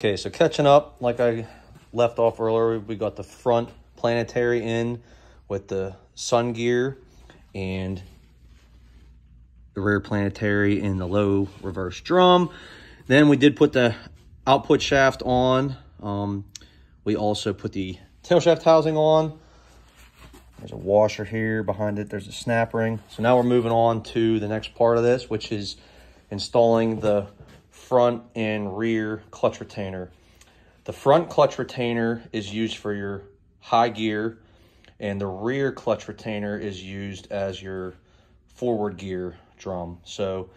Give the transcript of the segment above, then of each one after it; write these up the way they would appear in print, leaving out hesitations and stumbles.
Okay, so catching up, like I left off earlier, we got the front planetary in with the sun gear and the rear planetary in the low reverse drum. Then we did put the output shaft on. We also put the tail shaft housing on. There's a washer here behind it. There's a snap ring. So now we're moving on to the next part of this, which is installing the front and rear clutch retainer. The front clutch retainer is used for your high gear, and the rear clutch retainer is used as your forward gear drum. So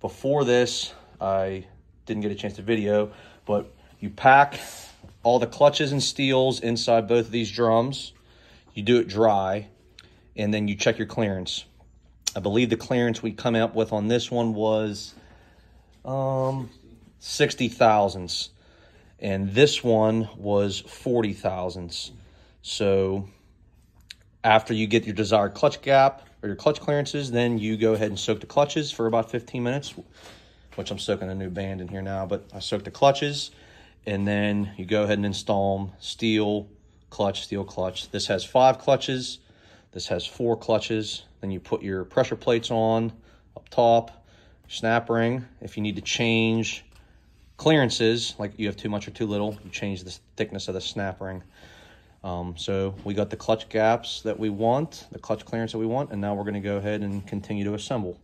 before this, I didn't get a chance to video, but you pack all the clutches and steels inside both of these drums. You do it dry, and then you check your clearance. I believe the clearance we come up with on this one was 60 thousandths, and this one was 40 thousandths. So after you get your desired clutch gap or your clutch clearances, then you go ahead and soak the clutches for about 15 minutes, which I'm soaking a new band in here now, but I soak the clutches, and then you go ahead and install them. Steel clutch. This has 5 clutches. This has 4 clutches. Then you put your pressure plates on up top, snap ring. If you need to change clearances, like you have too much or too little, you change the thickness of the snap ring. So we got the clutch gaps that we want, the clutch clearance that we want, and now we're going to go ahead and continue to assemble.